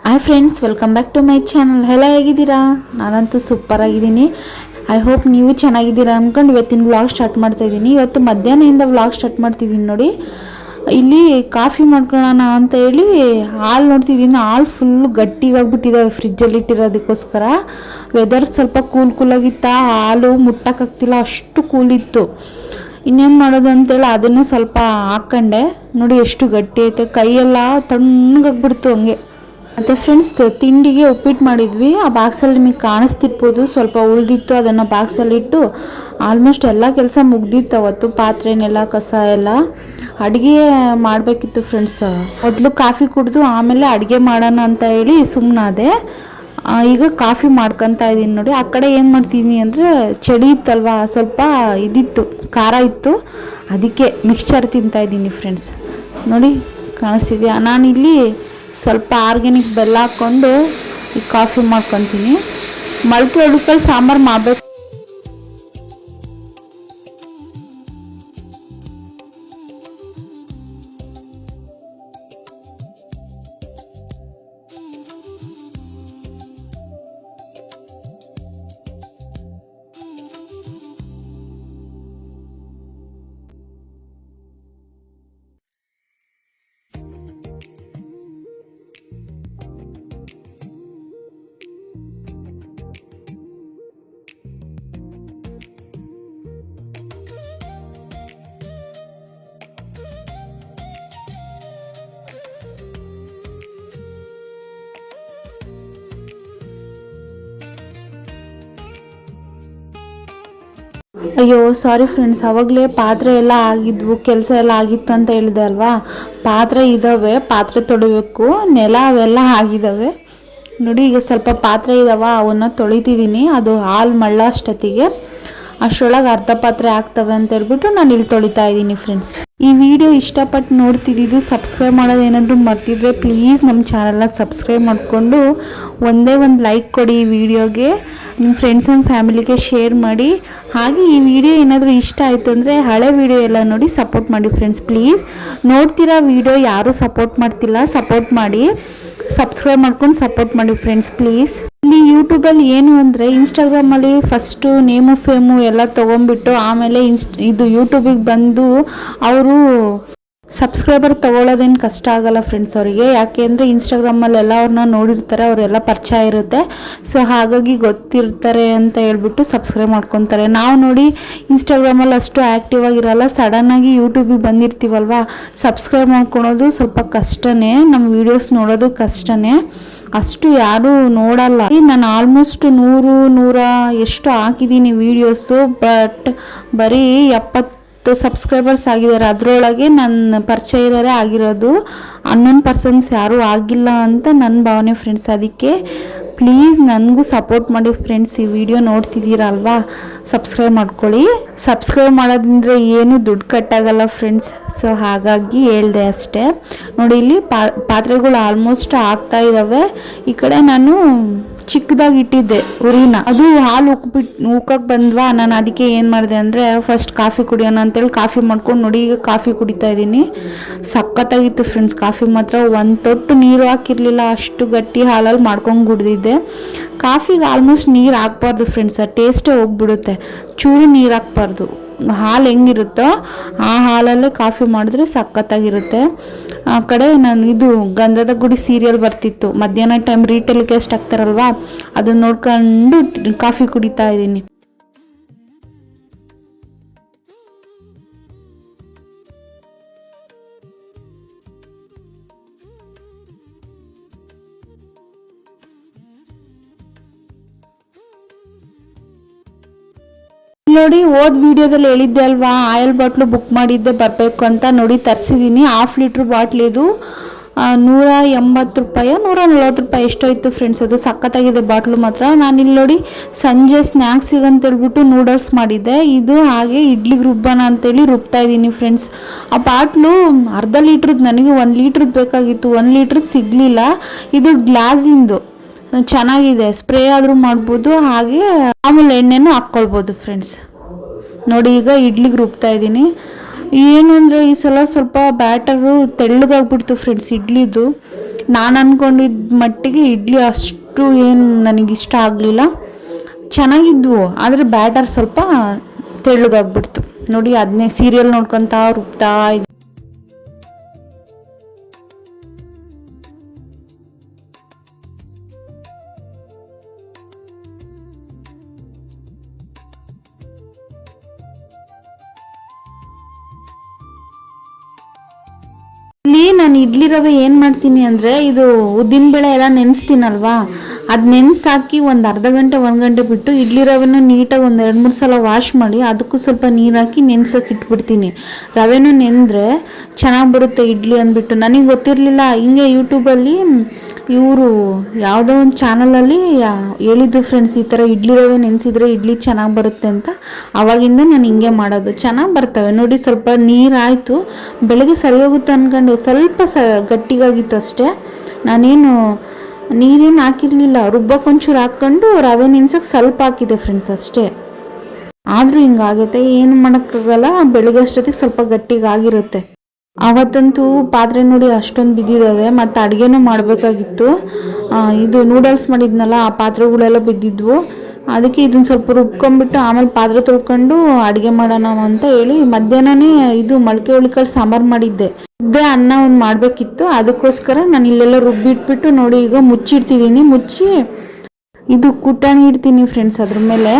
Hi friends, welcome back to my channel. ಎಲ್ಲ ಹೇಗಿದ್ದೀರಾ? ನಾನಂತೂ ಸೂಪರ್ ಆಗಿದ್ದೀನಿ. ಐ ಹೋಪ್ ನೀವು ಚೆನ್ನಾಗಿದ್ದೀರಾ ಅಂದ್ಕೊಂಡು ಇವತ್ತಿನ ವ್ಲಾಗ್ ಸ್ಟಾರ್ಟ್ ಮಾಡ್ತಾಯಿದ್ದೀನಿ. ಇವತ್ತು ಮಧ್ಯಾಹ್ನದಿಂದ ವ್ಲಾಗ್ ಸ್ಟಾರ್ಟ್ ಮಾಡ್ತಿದ್ದೀನಿ. ನೋಡಿ, ಇಲ್ಲಿ ಕಾಫಿ ಮಾಡ್ಕೊಳ್ಳೋಣ ಅಂತ ಹೇಳಿ ಹಾಲು ನೋಡ್ತಿದ್ದೀನಿ. ಹಾಲು ಫುಲ್ಲು ಗಟ್ಟಿಗಾಗ್ಬಿಟ್ಟಿದ್ದಾವೆ ಫ್ರಿಜ್ಜಲ್ಲಿ ಇಟ್ಟಿರೋದಕ್ಕೋಸ್ಕರ. ವೆದರ್ ಸ್ವಲ್ಪ ಕೂಲಾಗಿತ್ತು, ಹಾಲು ಮುಟ್ಟಕ್ಕಾಗ್ತಿಲ್ಲ, ಅಷ್ಟು ಕೂಲಿತ್ತು. ಇನ್ನೇನು ಮಾಡೋದು ಅಂತೇಳಿ ಅದನ್ನು ಸ್ವಲ್ಪ ಹಾಕ್ಕೊಂಡೆ. ನೋಡಿ ಎಷ್ಟು ಗಟ್ಟಿ ಐತೆ, ಕೈಯೆಲ್ಲ ತಣ್ಣಗಾಗ್ಬಿಡ್ತು ಹಂಗೆ. ಮತ್ತು ಫ್ರೆಂಡ್ಸ್, ತಿಂಡಿಗೆ ಉಪ್ಪಿಟ್ಟು ಮಾಡಿದ್ವಿ. ಆ ಬಾಕ್ಸಲ್ಲಿ ನಿಮಗೆ ಕಾಣಿಸ್ತಿರ್ಬೋದು, ಸ್ವಲ್ಪ ಉಳಿದಿತ್ತು, ಅದನ್ನು ಬಾಕ್ಸಲ್ಲಿಟ್ಟು ಆಲ್ಮೋಸ್ಟ್ ಎಲ್ಲ ಕೆಲಸ ಮುಗ್ದಿತ್ತು ಅವತ್ತು. ಪಾತ್ರೆನೆಲ್ಲ, ಕಸ ಎಲ್ಲ ಅಡುಗೆ ಮಾಡಬೇಕಿತ್ತು ಫ್ರೆಂಡ್ಸ್. ಮೊದಲು ಕಾಫಿ ಕುಡಿದು ಆಮೇಲೆ ಅಡುಗೆ ಮಾಡೋಣ ಅಂತ ಹೇಳಿ ಸುಮ್ಮನಾದೆ. ಈಗ ಕಾಫಿ ಮಾಡ್ಕೊತಾ ಇದ್ದೀನಿ. ನೋಡಿ, ಆ ಕಡೆ ಏನು ಮಾಡ್ತೀನಿ ಅಂದರೆ ಚಳಿ ಇತ್ತಲ್ವ, ಸ್ವಲ್ಪ ಇದಿತ್ತು, ಖಾರ ಇತ್ತು, ಅದಕ್ಕೆ ಮಿಕ್ಸ್ಚರ್ ತಿಂತಾಯಿದ್ದೀನಿ ಫ್ರೆಂಡ್ಸ್. ನೋಡಿ ಕಾಣಿಸ್ತಿದೆಯಾ? ನಾನಿಲ್ಲಿ ಸ್ವಲ್ಪ ಆರ್ಗ್ಯಾನಿಕ್ ಬೆಲ್ಲ ಹಾಕ್ಕೊಂಡು ಈ ಕಾಫಿ ಮಾಡ್ಕೊತೀನಿ. ಮೊಳಕೆ ಹುಡುಕಲ್ಲಿ ಸಾಂಬಾರು ಮಾಡಬೇಕು. ಅಯ್ಯೋ ಸಾರಿ ಫ್ರೆಂಡ್ಸ್, ಅವಾಗಲೇ ಪಾತ್ರೆ ಎಲ್ಲ ಆಗಿದ್ವು, ಕೆಲಸ ಎಲ್ಲ ಆಗಿತ್ತು ಅಂತ ಹೇಳಿದೆ ಅಲ್ವಾ. ಪಾತ್ರೆ ಇದ್ದಾವೆ, ಪಾತ್ರೆ ತೊಳಿಬೇಕು, ನೆಲ ಅವೆಲ್ಲ ಆಗಿದ್ದಾವೆ. ನೋಡಿ, ಈಗ ಸ್ವಲ್ಪ ಪಾತ್ರೆ ಇದ್ದಾವೆ, ಅವನ್ನ ತೊಳಿತಿದ್ದೀನಿ. ಅದು ಹಾಲು ಮಳ್ಳ ಅಷ್ಟರೊಳಗೆ ಅರ್ಧ ಪಾತ್ರೆ ಆಗ್ತವೆ ಅಂತ ಹೇಳ್ಬಿಟ್ಟು ನಾನು ಇಲ್ಲಿ ತೊಳಿತಾ ಇದ್ದೀನಿ ಫ್ರೆಂಡ್ಸ್. ಈ ವಿಡಿಯೋ ಇಷ್ಟಪಟ್ಟು ನೋಡ್ತಿದ್ದು ಸಬ್ಸ್ಕ್ರೈಬ್ ಮಾಡೋದು ಏನಾದರೂ ಮರ್ತಿದ್ರೆ ಪ್ಲೀಸ್ ನಮ್ಮ ಚಾನಲ್ನ ಸಬ್ಸ್ಕ್ರೈಬ್ ಮಾಡಿಕೊಂಡು ಒಂದೇ ಒಂದು ಲೈಕ್ ಕೊಡಿ. ಈ ವಿಡಿಯೋಗೆ ನಿಮ್ಮ ಫ್ರೆಂಡ್ಸ್ ಆ್ಯಂಡ್ ಫ್ಯಾಮಿಲಿಗೆ ಶೇರ್ ಮಾಡಿ. ಹಾಗೆ ಈ ವಿಡಿಯೋ ಏನಾದರೂ ಇಷ್ಟ ಆಯಿತು ಅಂದರೆ ಹಳೆ ವಿಡಿಯೋ ಎಲ್ಲ ನೋಡಿ ಸಪೋರ್ಟ್ ಮಾಡಿ ಫ್ರೆಂಡ್ಸ್. ಪ್ಲೀಸ್, ನೋಡ್ತಿರೋ ವಿಡಿಯೋ ಯಾರೂ ಸಪೋರ್ಟ್ ಮಾಡ್ತಿಲ್ಲ, ಸಪೋರ್ಟ್ ಮಾಡಿ, ಸಬ್ಸ್ಕ್ರೈಬ್ ಮಾಡ್ಕೊಂಡು ಸಪೋರ್ಟ್ ಮಾಡಿ ಫ್ರೆಂಡ್ಸ್ ಪ್ಲೀಸ್. ಇಲ್ಲಿ ಯೂಟ್ಯೂಬಲ್ಲಿ ಏನು ಅಂದರೆ ಇನ್ಸ್ಟಾಗ್ರಾಮಲ್ಲಿ ಫಸ್ಟು ನೇಮು ಫೇಮು ಎಲ್ಲ ತೊಗೊಂಡ್ಬಿಟ್ಟು ಆಮೇಲೆ ಇದು ಯೂಟ್ಯೂಬಿಗೆ ಬಂದು ಅವರು ಸಬ್ಸ್ಕ್ರೈಬರ್ ತೊಗೊಳ್ಳೋದೇನು ಕಷ್ಟ ಆಗಲ್ಲ ಫ್ರೆಂಡ್ಸ್ ಅವರಿಗೆ. ಯಾಕೆ ಅಂದರೆ ಇನ್ಸ್ಟಾಗ್ರಾಮಲ್ಲೆಲ್ಲ ಅವ್ರನ್ನ ನೋಡಿರ್ತಾರೆ, ಅವರೆಲ್ಲ ಪರಿಚಯ ಇರುತ್ತೆ, ಸೊ ಹಾಗಾಗಿ ಗೊತ್ತಿರ್ತಾರೆ ಅಂತ ಹೇಳ್ಬಿಟ್ಟು ಸಬ್ಸ್ಕ್ರೈಬ್ ಮಾಡ್ಕೊತಾರೆ. ನಾವು ನೋಡಿ ಇನ್ಸ್ಟಾಗ್ರಾಮಲ್ಲಿ ಅಷ್ಟು ಆ್ಯಕ್ಟಿವ್ ಆಗಿರಲ್ಲ, ಸಡನ್ನಾಗಿ ಯೂಟ್ಯೂಬಿಗೆ ಬಂದಿರ್ತೀವಲ್ವ, ಸಬ್ಸ್ಕ್ರೈಬ್ ಮಾಡ್ಕೊಳೋದು ಸ್ವಲ್ಪ ಕಷ್ಟನೇ, ನಮ್ಮ ವೀಡಿಯೋಸ್ ನೋಡೋದು ಕಷ್ಟನೇ, ಅಷ್ಟು ಯಾರೂ ನೋಡಲ್ಲ. ನಾನು ಆಲ್ಮೋಸ್ಟ್ 100 ಎಷ್ಟು ಹಾಕಿದ್ದೀನಿ ವೀಡಿಯೋಸು, ಬಟ್ ಬರೀ 70 ಸಬ್ಸ್ಕ್ರೈಬರ್ಸ್ ಆಗಿದ್ದಾರೆ. ಅದರೊಳಗೆ ನನ್ನ ಪರಿಚಯ ಇರೋರೇ ಆಗಿರೋದು, ಅನ್ನೋನ್ ಪರ್ಸನ್ಸ್ ಯಾರೂ ಆಗಿಲ್ಲ ಅಂತ ನನ್ನ ಭಾವನೆ ಫ್ರೆಂಡ್ಸ್. ಅದಕ್ಕೆ ಪ್ಲೀಸ್ ನನಗೂ ಸಪೋರ್ಟ್ ಮಾಡಿ ಫ್ರೆಂಡ್ಸ್. ಈ ವಿಡಿಯೋ ನೋಡ್ತಿದ್ದೀರಲ್ವಾ, ಸಬ್ಸ್ಕ್ರೈಬ್ ಮಾಡ್ಕೊಳ್ಳಿ. ಸಬ್ಸ್ಕ್ರೈಬ್ ಮಾಡೋದ್ರಿಂದ ಏನು ದುಡ್ಡು ಕಟ್ಟಾಗಲ್ಲ ಫ್ರೆಂಡ್ಸ್, ಸೊ ಹಾಗಾಗಿ ಹೇಳ್ದೆ ಅಷ್ಟೇ. ನೋಡಿ, ಇಲ್ಲಿ ಪಾತ್ರೆಗಳು ಆಲ್ಮೋಸ್ಟ್ ಆಗ್ತಾ ಇದ್ದಾವೆ. ಈ ಕಡೆ ನಾನು ಚಿಕ್ಕದಾಗಿ ಇಟ್ಟಿದ್ದೆ ಉರಿನ, ಅದು ಹಾಲು ಉಕ್ಕಕ್ಕೆ ಬಂದ್ವಾ, ನಾನು ಅದಕ್ಕೆ ಏನು ಮಾಡಿದೆ ಅಂದರೆ ಫಸ್ಟ್ ಕಾಫಿ ಕುಡಿಯೋಣ ಅಂತೇಳಿ ಕಾಫಿ ಮಾಡ್ಕೊಂಡು ನೋಡಿ ಈಗ ಕಾಫಿ ಕುಡಿತಾ ಇದ್ದೀನಿ. ಸಖತ್ತಾಗಿತ್ತು ಫ್ರೆಂಡ್ಸ್ ಕಾಫಿ ಮಾತ್ರ. ಒಂದು ತೊಟ್ಟು ನೀರು ಹಾಕಿರಲಿಲ್ಲ, ಅಷ್ಟು ಗಟ್ಟಿ ಹಾಲಲ್ಲಿ ಮಾಡ್ಕೊಂಡು ಕುಡ್ದಿದ್ದೆ. ಕಾಫಿಗೆ ಆಲ್ಮೋಸ್ಟ್ ನೀರು ಹಾಕ್ಬಾರ್ದು ಫ್ರೆಂಡ್ಸ್, ಟೇಸ್ಟೇ ಹೋಗ್ಬಿಡುತ್ತೆ, ಚೂರು ನೀರು ಹಾಕ್ಬಾರ್ದು. ಹಾಲು ಹೆಂಗಿರುತ್ತೋ ಆ ಹಾಲಲ್ಲೇ ಕಾಫಿ ಮಾಡಿದ್ರೆ ಸಖತ್ತಾಗಿರುತ್ತೆ. ಆ ಕಡೆ ನಾನು ಇದು ಗಂಧದ ಗುಡಿ ಸೀರಿಯಲ್ ಬರ್ತಿತ್ತು ಮಧ್ಯಾಹ್ನ ಟೈಮ್, ಟೆಲಿಕಾಸ್ಟ್ ಆಗ್ತಾರಲ್ವಾ, ಅದನ್ನ ನೋಡ್ಕೊಂಡು ಕಾಫಿ ಕುಡಿತಾ ಇದ್ದೀನಿ. ನೋಡಿ, ಹೋದ ವಿಡಿಯೋದಲ್ಲಿ ಹೇಳಿದ್ದೆ ಅಲ್ವಾ, ಆಯಿಲ್ ಬಾಟ್ಲು ಬುಕ್ ಮಾಡಿದ್ದೆ ಬರಬೇಕು ಅಂತ. ನೋಡಿ ತರಿಸಿದ್ದೀನಿ, 1/2 ಲೀಟ್ರ್ ಬಾಟ್ಲ್. ಇದು 180 ರೂಪಾಯಿ 140 ರೂಪಾಯಿ ಎಷ್ಟೋ ಇತ್ತು ಫ್ರೆಂಡ್ಸ್. ಅದು ಸಖತ್ತಾಗಿದೆ ಬಾಟ್ಲು ಮಾತ್ರ. ನಾನಿಲ್ಲಿ ನೋಡಿ ಸಂಜೆ ಸ್ನ್ಯಾಕ್ಸಿಗೆ ಅಂತೇಳ್ಬಿಟ್ಟು ನೂಡಲ್ಸ್ ಮಾಡಿದ್ದೆ. ಇದು ಹಾಗೆ ಇಡ್ಲಿಗೆ ರುಬ್ಬಾನ ಅಂತೇಳಿ ರುಬ್ತಾ ಇದ್ದೀನಿ ಫ್ರೆಂಡ್ಸ್. ಆ ಬಾಟ್ಲು ಅರ್ಧ ಲೀಟ್ರದ್ದು, ನನಗೆ 1 ಲೀಟ್ರದ್ದು ಬೇಕಾಗಿತ್ತು, 1 ಲೀಟ್ರದ್ದು ಸಿಗಲಿಲ್ಲ. ಇದು ಗ್ಲಾಸಿಂದು, ಚೆನ್ನಾಗಿದೆ, ಸ್ಪ್ರೇ ಆದರೂ ಮಾಡ್ಬೋದು, ಹಾಗೆ ಮಾಮೂಲಿ ಎಣ್ಣೆನೂ ಹಾಕ್ಕೊಳ್ಬೋದು ಫ್ರೆಂಡ್ಸ್. ನೋಡಿ, ಈಗ ಇಡ್ಲಿಗೆ ರುಬ್ತಾ ಇದ್ದೀನಿ. ಏನು ಅಂದರೆ ಈ ಸಲ ಸ್ವಲ್ಪ ಬ್ಯಾಟರು ತೆಳ್ಳಗಾಗ್ಬಿಡ್ತು ಫ್ರೆಂಡ್ಸ್ ಇಡ್ಲಿದು. ನಾನು ಅಂದ್ಕೊಂಡಿದ್ದ ಮಟ್ಟಿಗೆ ಇಡ್ಲಿ ಅಷ್ಟು ಏನು ನನಗಿಷ್ಟ ಆಗಲಿಲ್ಲ. ಚೆನ್ನಾಗಿದ್ವು, ಆದರೆ ಬ್ಯಾಟರ್ ಸ್ವಲ್ಪ ತೆಳ್ಳಗಾಗ್ಬಿಡ್ತು. ನೋಡಿ ಅದನ್ನೇ ಸೀರಿಯಲ್ ನೋಡ್ಕೊತಾ ರುಬ್ತಾ ಇದ್ದೆ. ಇಲ್ಲಿ ನಾನು ಇಡ್ಲಿ ರವೆ ಏನು ಮಾಡ್ತೀನಿ ಅಂದರೆ, ಇದು ಉದ್ದಿನಬೇಳೆ ಎಲ್ಲ ನೆನೆಸ್ತೀನಲ್ವಾ, ಅದು ನೆನೆಸಾಕಿ ಒಂದು ಅರ್ಧ ಗಂಟೆ 1 ಗಂಟೆ ಬಿಟ್ಟು ಇಡ್ಲಿ ರವೆನೂ ನೀಟಾಗಿ ಒಂದು 2-3 ಸಲ ವಾಶ್ ಮಾಡಿ ಅದಕ್ಕೂ ಸ್ವಲ್ಪ ನೀರು ಹಾಕಿ ನೆನೆಸೋಕೆ ಇಟ್ಬಿಡ್ತೀನಿ. ರವೆನೂ ನೆಂದರೆ ಚೆನ್ನಾಗಿ ಬರುತ್ತೆ ಇಡ್ಲಿ ಅಂದ್ಬಿಟ್ಟು. ನನಗೆ ಗೊತ್ತಿರಲಿಲ್ಲ. ಹಿಂಗೆ ಯೂಟ್ಯೂಬಲ್ಲಿ ಇವರು ಯಾವುದೋ ಒಂದು ಚಾನಲಲ್ಲಿ ಹೇಳಿದ್ರು ಫ್ರೆಂಡ್ಸ್, ಈ ಥರ ಇಡ್ಲಿ ರವೆ ನೆನೆಸಿದ್ರೆ ಇಡ್ಲಿ ಚೆನ್ನಾಗಿ ಬರುತ್ತೆ ಅಂತ. ಆವಾಗಿಂದ ನಾನು ಹಿಂಗೆ ಮಾಡೋದು, ಚೆನ್ನಾಗಿ ಬರ್ತವೆ. ನೋಡಿ ಸ್ವಲ್ಪ ನೀರಾಯಿತು, ಬೆಳಗ್ಗೆ ಸರಿ ಹೋಗುತ್ತೆ ಅಂದ್ಕೊಂಡೆ, ಸ್ವಲ್ಪ ಗಟ್ಟಿಗಾಗಿತ್ತು ಅಷ್ಟೇ. ನಾನೇನು ನೀರೇನು ಹಾಕಿರಲಿಲ್ಲ, ರುಬ್ಬಕ್ಕೆ ಒಂಚೂರು ಹಾಕ್ಕೊಂಡು ರವೆ ನೆನ್ಸಕ್ಕೆ ಸ್ವಲ್ಪ ಹಾಕಿದೆ ಫ್ರೆಂಡ್ಸ್ ಅಷ್ಟೇ. ಆದರೂ ಹಿಂಗಾಗುತ್ತೆ, ಏನು ಮಾಡೋಕ್ಕಾಗಲ್ಲ. ಬೆಳಗ್ಗೆ ಅಷ್ಟೊತ್ತಿಗೆ ಸ್ವಲ್ಪ ಗಟ್ಟಿಗಾಗಿರುತ್ತೆ. ಅವತ್ತಂತೂ ಪಾತ್ರೆ ನೋಡಿ ಅಷ್ಟೊಂದು ಬಿದ್ದಿದ್ದಾವೆ. ಮತ್ತು ಅಡುಗೆನೂ ಮಾಡಬೇಕಾಗಿತ್ತು. ಇದು ನೂಡಲ್ಸ್ ಮಾಡಿದ್ನಲ್ಲ, ಆ ಪಾತ್ರೆಗಳೆಲ್ಲ ಬಿದ್ದಿದ್ವು. ಅದಕ್ಕೆ ಇದನ್ನು ಸ್ವಲ್ಪ ರುಬ್ಕೊಂಡ್ಬಿಟ್ಟು ಆಮೇಲೆ ಪಾತ್ರೆ ತೊಳ್ಕೊಂಡು ಅಡುಗೆ ಮಾಡೋಣ ಅಂತ ಹೇಳಿ ಮಧ್ಯಾಹ್ನನೇ ಇದು ಮೊಳಕೆ ಹುಳಿಕಾಳು ಸಾಂಬಾರು ಮಾಡಿದ್ದೆ. ಮುದ್ದೆ ಅನ್ನ ಒಂದು ಮಾಡಬೇಕಿತ್ತು, ಅದಕ್ಕೋಸ್ಕರ ನಾನು ಇಲ್ಲೆಲ್ಲ ರುಬ್ಬಿಟ್ಬಿಟ್ಟು ನೋಡಿ ಈಗ ಮುಚ್ಚಿಡ್ತಿದ್ದೀನಿ. ಮುಚ್ಚಿ ಇದು ಕುಟಾಣಿ ಇಡ್ತೀನಿ ಫ್ರೆಂಡ್ಸ್ ಅದ್ರ ಮೇಲೆ.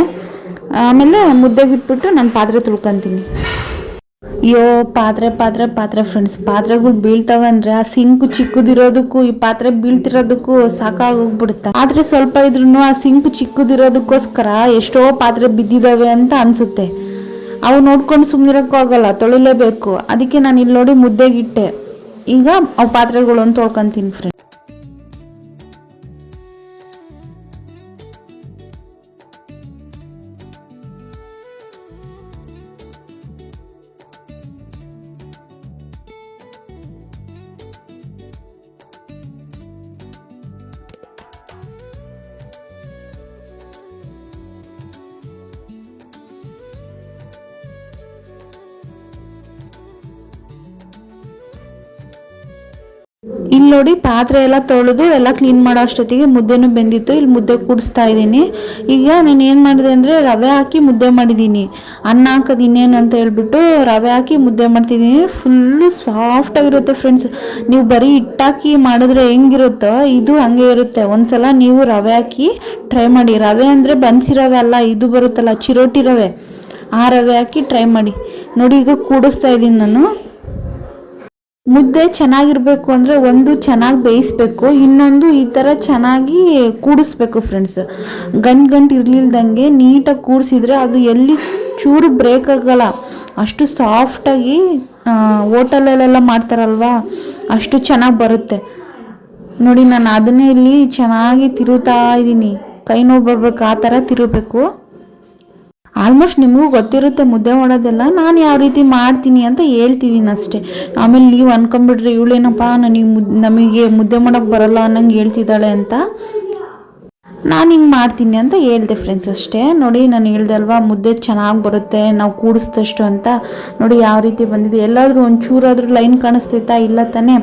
ಆಮೇಲೆ ಮುದ್ದೆಗಿಟ್ಬಿಟ್ಟು ನಾನು ಪಾತ್ರೆ ತೊಳ್ಕೊತೀನಿ. ಅಯ್ಯೋ ಪಾತ್ರೆ ಪಾತ್ರೆ ಪಾತ್ರೆ ಫ್ರೆಂಡ್ಸ್, ಪಾತ್ರೆಗಳು ಬೀಳ್ತವೆ ಅಂದರೆ ಆ ಸಿಂಕು ಚಿಕ್ಕದಿರೋದಕ್ಕೂ ಈ ಪಾತ್ರೆ ಬೀಳ್ತಿರೋದಕ್ಕೂ ಸಾಕಾಗೋಗ್ಬಿಡುತ್ತೆ. ಆದರೆ ಸ್ವಲ್ಪ ಇದ್ರೂ ಆ ಸಿಂಕು ಚಿಕ್ಕದಿರೋದಕ್ಕೋಸ್ಕರ ಎಷ್ಟೋ ಪಾತ್ರೆ ಬಿದ್ದಿದ್ದಾವೆ ಅಂತ ಅನಿಸುತ್ತೆ. ಅವು ನೋಡ್ಕೊಂಡು ಸುಮ್ಮನಿರೋಕ್ಕೂ ಆಗಲ್ಲ, ತೊಳಿಲೇಬೇಕು. ಅದಕ್ಕೆ ನಾನು ಇಲ್ಲಿ ನೋಡಿ ಮುದ್ದೆಗಿಟ್ಟೆ. ಈಗ ಅವು ಪಾತ್ರೆಗಳನ್ನು ತೊಳ್ಕೊತೀನಿ ಫ್ರೆಂಡ್ಸ್. ಇಲ್ಲಿ ನೋಡಿ ಪಾತ್ರೆ ಎಲ್ಲ ತೊಳೆದು ಎಲ್ಲ ಕ್ಲೀನ್ ಮಾಡೋ ಅಷ್ಟೊತ್ತಿಗೆ ಮುದ್ದೆನೂ ಬೆಂದಿತ್ತು. ಇಲ್ಲಿ ಮುದ್ದೆ ಕೂಡಿಸ್ತಾ ಇದ್ದೀನಿ. ಈಗ ನಾನು ಏನು ಮಾಡಿದೆ ಅಂದರೆ ರವೆ ಹಾಕಿ ಮುದ್ದೆ ಮಾಡಿದ್ದೀನಿ. ಅನ್ನ ಹಾಕೋದು ಇನ್ನೇನು ಅಂತ ಹೇಳ್ಬಿಟ್ಟು ರವೆ ಹಾಕಿ ಮುದ್ದೆ ಮಾಡ್ತಿದ್ದೀನಿ. ಫುಲ್ಲು ಸಾಫ್ಟಾಗಿರುತ್ತೆ ಫ್ರೆಂಡ್ಸ್. ನೀವು ಬರೀ ಹಿಟ್ಟಾಕಿ ಮಾಡಿದ್ರೆ ಹೆಂಗಿರುತ್ತೋ ಇದು ಹಂಗೆ ಇರುತ್ತೆ. ಒಂದ್ಸಲ ನೀವು ರವೆ ಹಾಕಿ ಟ್ರೈ ಮಾಡಿ. ರವೆ ಅಂದರೆ ಬನ್ಸಿ ರವೆ ಅಲ್ಲ, ಇದು ಬರುತ್ತಲ್ಲ ಚಿರೋಟಿ ರವೆ, ಆ ರವೆ ಹಾಕಿ ಟ್ರೈ ಮಾಡಿ. ನೋಡಿ ಈಗ ಕೂಡಿಸ್ತಾ ಇದ್ದೀನಿ ನಾನು. ಮುದ್ದೆ ಚೆನ್ನಾಗಿರಬೇಕು ಅಂದರೆ ಒಂದು ಚೆನ್ನಾಗಿ ಬೇಯಿಸ್ಬೇಕು, ಇನ್ನೊಂದು ಈ ಥರ ಚೆನ್ನಾಗಿ ಕೂಡಿಸ್ಬೇಕು ಫ್ರೆಂಡ್ಸ್. ಗಂಟು ಇರಲಿಲ್ದಂಗೆ ನೀಟಾಗಿ ಕೂಡಿಸಿದ್ರೆ ಅದು ಎಲ್ಲಿ ಚೂರು ಬ್ರೇಕ್ ಆಗಲ್ಲ. ಅಷ್ಟು ಸಾಫ್ಟಾಗಿ ಹೋಟೆಲಲ್ಲೆಲ್ಲ ಮಾಡ್ತಾರಲ್ವ ಅಷ್ಟು ಚೆನ್ನಾಗಿ ಬರುತ್ತೆ. ನೋಡಿ ನಾನು ಅದನ್ನೇ ಇಲ್ಲಿ ಚೆನ್ನಾಗಿ ತಿರುತ್ತಾ ಇದ್ದೀನಿ. ಕೈ ನೋವು ಬರ್ಬೇಕು ಆ ಥರ ತಿರುಗಬೇಕು. ಆಲ್ಮೋಸ್ಟ್ ನಿಮಗೂ ಗೊತ್ತಿರುತ್ತೆ ಮುದ್ದೆ ಮಾಡೋದೆಲ್ಲ, ನಾನು ಯಾವ ರೀತಿ ಮಾಡ್ತೀನಿ ಅಂತ ಹೇಳ್ತಿದ್ದೀನಿ ಅಷ್ಟೇ. ಆಮೇಲೆ ನೀವು ಅನ್ಕೊಂಬಿಡ್ರಿ ಇವಳೇನಪ್ಪ ನಮಗೆ ಮುದ್ದೆ ಮಾಡೋಕ್ಕೆ ಬರಲ್ಲ ಅನ್ನಂಗೆ ಹೇಳ್ತಿದ್ದಾಳೆ ಅಂತ. ನಾನು ಹಿಂಗೆ ಮಾಡ್ತೀನಿ ಅಂತ ಹೇಳ್ದೆ ಫ್ರೆಂಡ್ಸ್ ಅಷ್ಟೇ. ನೋಡಿ ನಾನು ಹೇಳ್ದೆ ಅಲ್ವಾ ಮುದ್ದೆ ಚೆನ್ನಾಗಿ ಬರುತ್ತೆ ನಾವು ಕೂಡಿಸ್ದಷ್ಟು ಅಂತ. ನೋಡಿ ಯಾವ ರೀತಿ ಬಂದಿದೆ. ಎಲ್ಲಾದರೂ ಒಂಚೂರಾದರೂ ಲೈನ್ ಕಾಣಿಸ್ತೈತಾ? ಇಲ್ಲ ತಾನೇ.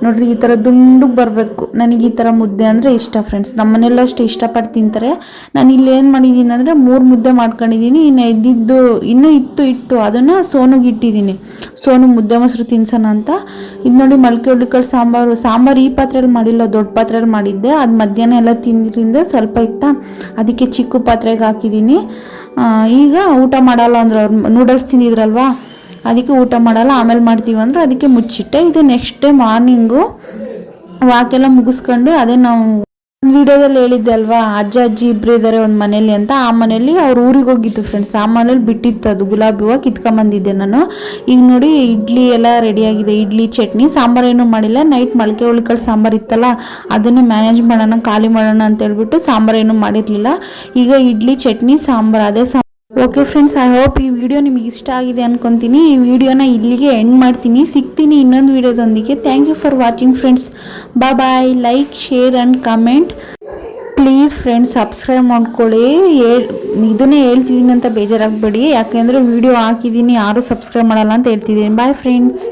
ನೋಡ್ರಿ ಈ ಥರ ದುಂಡುಗೆ ಬರಬೇಕು. ನನಗೆ ಈ ಥರ ಮುದ್ದೆ ಅಂದರೆ ಇಷ್ಟ ಫ್ರೆಂಡ್ಸ್. ನಮ್ಮನೆಲ್ಲ ಅಷ್ಟು ಇಷ್ಟಪಟ್ಟು ತಿಂತಾರೆ. ನಾನು ಇಲ್ಲಿ ಏನು ಮಾಡಿದ್ದೀನಿ ಅಂದರೆ 3 ಮುದ್ದೆ ಮಾಡ್ಕೊಂಡಿದ್ದೀನಿ. ಇನ್ನೂ ಇಟ್ಟು ಅದನ್ನು ಸೋನುಗೆ ಇಟ್ಟಿದ್ದೀನಿ. ಸೋನು ಮುದ್ದೆ ಮೊಸರು ತಿನ್ಸೋಣ ಅಂತ. ಇದು ನೋಡಿ ಮೊಳಕೆ ಹುಳಿಕಾಳು ಸಾಂಬಾರು ಈ ಪಾತ್ರೆಯಲ್ಲಿ ಮಾಡಿಲ್ಲ, ದೊಡ್ಡ ಪಾತ್ರೆಯಲ್ಲಿ ಮಾಡಿದ್ದೆ. ಅದು ಮಧ್ಯಾಹ್ನ ಎಲ್ಲ ತಿಂದ್ರಿಂದ ಸ್ವಲ್ಪ ಇತ್ತಾ, ಅದಕ್ಕೆ ಚಿಕ್ಕ ಪಾತ್ರೆಗೆ ಹಾಕಿದ್ದೀನಿ. ಈಗ ಊಟ ಮಾಡಲ್ಲ ಅಂದ್ರೆ ಅವ್ರು ನೂಡಲ್ಸ್ ತಿಂದಿದ್ರಲ್ವಾ, ಅದಕ್ಕೆ ಊಟ ಮಾಡಲ್ಲ ಆಮೇಲೆ ಮಾಡ್ತೀವಿ ಅಂದ್ರೆ ಅದಕ್ಕೆ ಮುಚ್ಚಿಟ್ಟೆ. ಇದು ನೆಕ್ಸ್ಟ್ ಡೇ ಮಾರ್ನಿಂಗು ವಾಕೆಲ್ಲ ಮುಗಿಸ್ಕೊಂಡು, ಅದೇ ನಾವು ವಿಡಿಯೋದಲ್ಲಿ ಹೇಳಿದ್ದೆ ಅಲ್ವಾ ಅಜ್ಜಿ ಇಬ್ಬರು ಇದ್ದಾರೆ ಒಂದು ಮನೇಲಿ ಅಂತ. ಆ ಮನೇಲಿ ಅವ್ರು ಊರಿಗೆ ಹೋಗಿತ್ತು ಫ್ರೆಂಡ್ಸ್. ಆ ಮನೇಲಿ ಬಿಟ್ಟಿತ್ತು ಅದು ಗುಲಾಬಿ ಹೂವು, ಕಿತ್ಕೊಂಬಂದಿದ್ದೆ ನಾನು. ಈಗ ನೋಡಿ ಇಡ್ಲಿ ಎಲ್ಲ ರೆಡಿಯಾಗಿದೆ. ಇಡ್ಲಿ ಚಟ್ನಿ ಸಾಂಬಾರು ಏನೂ ಮಾಡಿಲ್ಲ. ನೈಟ್ ಮೊಳಕೆ ಹುಳಿಕಾಳು ಸಾಂಬಾರು ಇತ್ತಲ್ಲ ಅದನ್ನೇ ಮ್ಯಾನೇಜ್ ಮಾಡೋಣ, ಖಾಲಿ ಮಾಡೋಣ ಅಂತ ಹೇಳ್ಬಿಟ್ಟು ಸಾಂಬಾರು ಏನೂ ಮಾಡಿರಲಿಲ್ಲ. ಈಗ ಇಡ್ಲಿ ಚಟ್ನಿ ಸಾಂಬಾರು ಅದೇ ಓಕೆ ಫ್ರೆಂಡ್ಸ್, ಐ ಹೋಪ್ ಈ ವಿಡಿಯೋ ನಿಮಗೆ ಇಷ್ಟ ಆಗಿದೆ ಅನ್ಕೊತೀನಿ. ಈ ವಿಡಿಯೋನ ಇಲ್ಲಿಗೆ ಎಂಡ್ ಮಾಡ್ತೀನಿ. ಸಿಗ್ತೀನಿ ಇನ್ನೊಂದು ವಿಡಿಯೋದೊಂದಿಗೆ. Thank you for watching friends. Bye. Like, share and comment please friends. Subscribe ಮಾಡ್ಕೊಳ್ಳಿ. ಇದನ್ನೇ ಹೇಳ್ತಿದ್ದೀನಿ ಅಂತ ಬೇಜಾರಾಗಬೇಡಿ, ಯಾಕೆಂದರೆ ವಿಡಿಯೋ ಹಾಕಿದ್ದೀನಿ ಯಾರೂ ಸಬ್ಸ್ಕ್ರೈಬ್ ಮಾಡಲ್ಲ ಅಂತ ಹೇಳ್ತಿದ್ದೀನಿ. Bye friends.